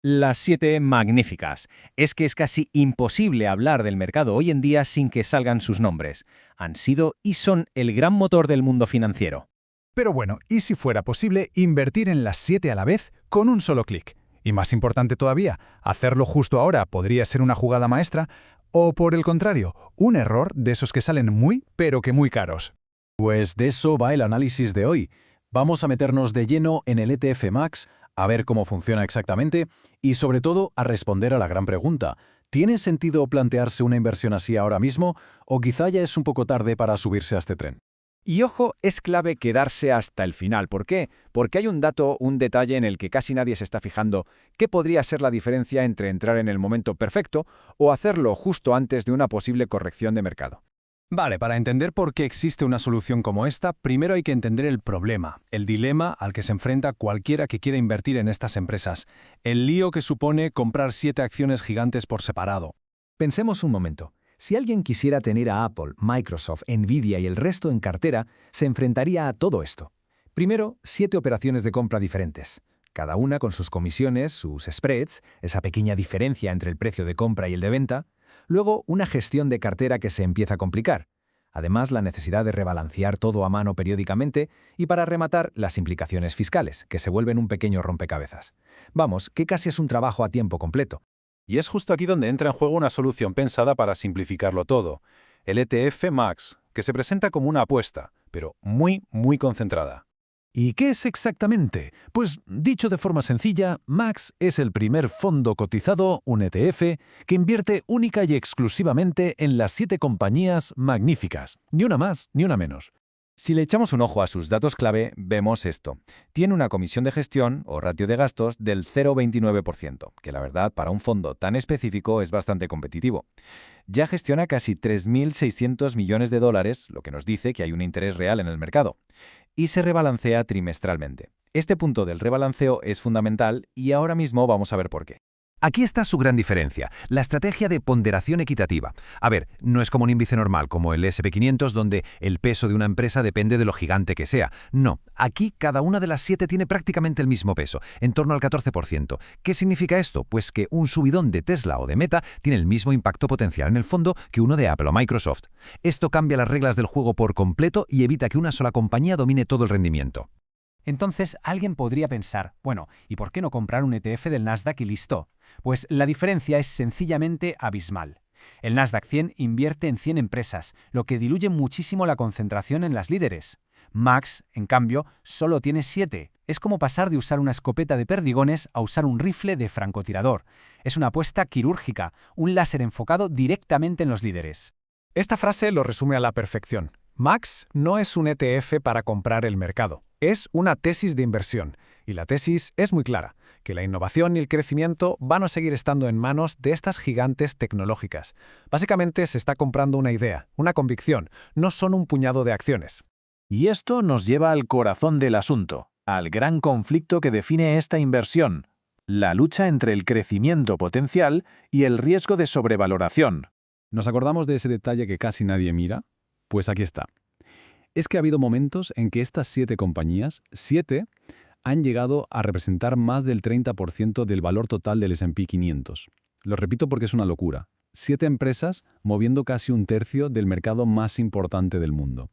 Las 7 magníficas. Es que es casi imposible hablar del mercado hoy en día sin que salgan sus nombres. Han sido y son el gran motor del mundo financiero. Pero bueno, ¿y si fuera posible invertir en las 7 a la vez con un solo clic? Y más importante todavía, hacerlo justo ahora podría ser una jugada maestra, o por el contrario, un error de esos que salen muy, pero que muy caros. Pues de eso va el análisis de hoy. Vamos a meternos de lleno en el ETF Max, a ver cómo funciona exactamente y sobre todo a responder a la gran pregunta. ¿Tiene sentido plantearse una inversión así ahora mismo o quizá ya es un poco tarde para subirse a este tren? Y ojo, es clave quedarse hasta el final. ¿Por qué? Porque hay un dato, un detalle en el que casi nadie se está fijando, que podría ser la diferencia entre entrar en el momento perfecto o hacerlo justo antes de una posible corrección de mercado. Vale, para entender por qué existe una solución como esta, primero hay que entender el problema, el dilema al que se enfrenta cualquiera que quiera invertir en estas empresas, el lío que supone comprar 7 acciones gigantes por separado. Pensemos un momento. Si alguien quisiera tener a Apple, Microsoft, Nvidia y el resto en cartera, se enfrentaría a todo esto. Primero, 7 operaciones de compra diferentes, cada una con sus comisiones, sus spreads, esa pequeña diferencia entre el precio de compra y el de venta. Luego, una gestión de cartera que se empieza a complicar. Además, la necesidad de rebalancear todo a mano periódicamente y, para rematar, las implicaciones fiscales, que se vuelven un pequeño rompecabezas. Vamos, que casi es un trabajo a tiempo completo. Y es justo aquí donde entra en juego una solución pensada para simplificarlo todo. El ETF Max, que se presenta como una apuesta, pero muy concentrada. ¿Y qué es exactamente? Pues, dicho de forma sencilla, Max es el primer fondo cotizado, un ETF, que invierte única y exclusivamente en las 7 compañías magníficas. Ni una más, ni una menos. Si le echamos un ojo a sus datos clave, vemos esto. Tiene una comisión de gestión o ratio de gastos del 0,29%, que la verdad para un fondo tan específico es bastante competitivo. Ya gestiona casi 3.600 millones de dólares, lo que nos dice que hay un interés real en el mercado. Y se rebalancea trimestralmente. Este punto del rebalanceo es fundamental y ahora mismo vamos a ver por qué. Aquí está su gran diferencia, la estrategia de ponderación equitativa. A ver, no es como un índice normal, como el S&P 500, donde el peso de una empresa depende de lo gigante que sea. No, aquí cada una de las 7 tiene prácticamente el mismo peso, en torno al 14%. ¿Qué significa esto? Pues que un subidón de Tesla o de Meta tiene el mismo impacto potencial en el fondo que uno de Apple o Microsoft. Esto cambia las reglas del juego por completo y evita que una sola compañía domine todo el rendimiento. Entonces, alguien podría pensar, bueno, ¿y por qué no comprar un ETF del Nasdaq y listo? Pues la diferencia es sencillamente abismal. El Nasdaq 100 invierte en 100 empresas, lo que diluye muchísimo la concentración en las líderes. Max, en cambio, solo tiene 7. Es como pasar de usar una escopeta de perdigones a usar un rifle de francotirador. Es una apuesta quirúrgica, un láser enfocado directamente en los líderes. Esta frase lo resume a la perfección. Max no es un ETF para comprar el mercado. Es una tesis de inversión, y la tesis es muy clara, que la innovación y el crecimiento van a seguir estando en manos de estas gigantes tecnológicas. Básicamente se está comprando una idea, una convicción, no son un puñado de acciones. Y esto nos lleva al corazón del asunto, al gran conflicto que define esta inversión, la lucha entre el crecimiento potencial y el riesgo de sobrevaloración. ¿Nos acordamos de ese detalle que casi nadie mira? Pues aquí está. Es que ha habido momentos en que estas 7 compañías, 7, han llegado a representar más del 30% del valor total del S&P 500. Lo repito porque es una locura. 7 empresas moviendo casi un tercio del mercado más importante del mundo.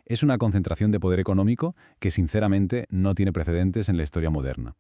Es una concentración de poder económico que sinceramente no tiene precedentes en la historia moderna.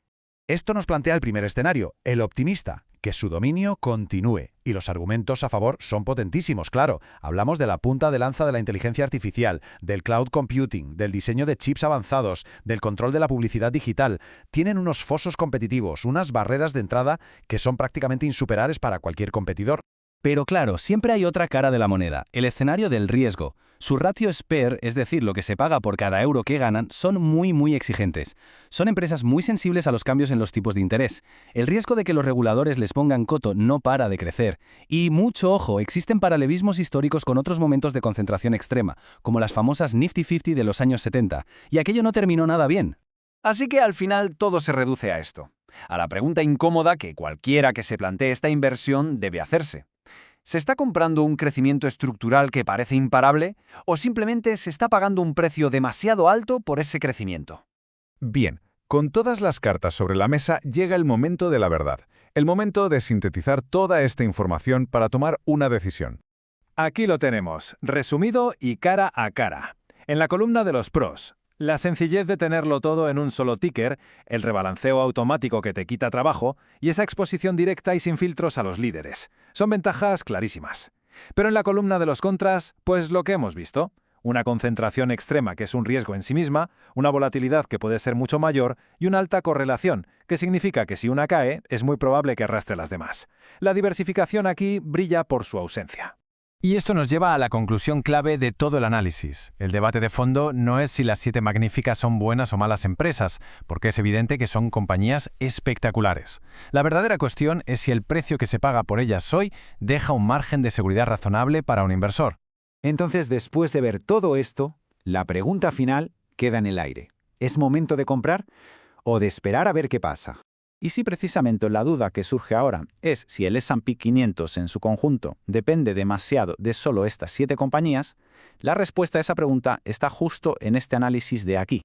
Esto nos plantea el primer escenario, el optimista, que su dominio continúe. Y los argumentos a favor son potentísimos, claro. Hablamos de la punta de lanza de la inteligencia artificial, del cloud computing, del diseño de chips avanzados, del control de la publicidad digital. Tienen unos fosos competitivos, unas barreras de entrada que son prácticamente insuperables para cualquier competidor. Pero claro, siempre hay otra cara de la moneda, el escenario del riesgo. Su ratio SPER, es decir, lo que se paga por cada euro que ganan, son muy exigentes. Son empresas muy sensibles a los cambios en los tipos de interés. El riesgo de que los reguladores les pongan coto no para de crecer. Y mucho ojo, existen paralelismos históricos con otros momentos de concentración extrema, como las famosas Nifty 50 de los años 70, y aquello no terminó nada bien. Así que al final todo se reduce a esto, a la pregunta incómoda que cualquiera que se plantee esta inversión debe hacerse. ¿Se está comprando un crecimiento estructural que parece imparable o simplemente se está pagando un precio demasiado alto por ese crecimiento? Bien, con todas las cartas sobre la mesa llega el momento de la verdad. El momento de sintetizar toda esta información para tomar una decisión. Aquí lo tenemos, resumido y cara a cara. En la columna de los pros, la sencillez de tenerlo todo en un solo ticker, el rebalanceo automático que te quita trabajo y esa exposición directa y sin filtros a los líderes. Son ventajas clarísimas. Pero en la columna de los contras, pues lo que hemos visto. Una concentración extrema que es un riesgo en sí misma, una volatilidad que puede ser mucho mayor y una alta correlación, que significa que si una cae, es muy probable que arrastre a las demás. La diversificación aquí brilla por su ausencia. Y esto nos lleva a la conclusión clave de todo el análisis. El debate de fondo no es si las 7 magníficas son buenas o malas empresas, porque es evidente que son compañías espectaculares. La verdadera cuestión es si el precio que se paga por ellas hoy deja un margen de seguridad razonable para un inversor. Entonces, después de ver todo esto, la pregunta final queda en el aire. ¿Es momento de comprar o de esperar a ver qué pasa? Y si precisamente la duda que surge ahora es si el S&P 500 en su conjunto depende demasiado de solo estas 7 compañías, la respuesta a esa pregunta está justo en este análisis de aquí.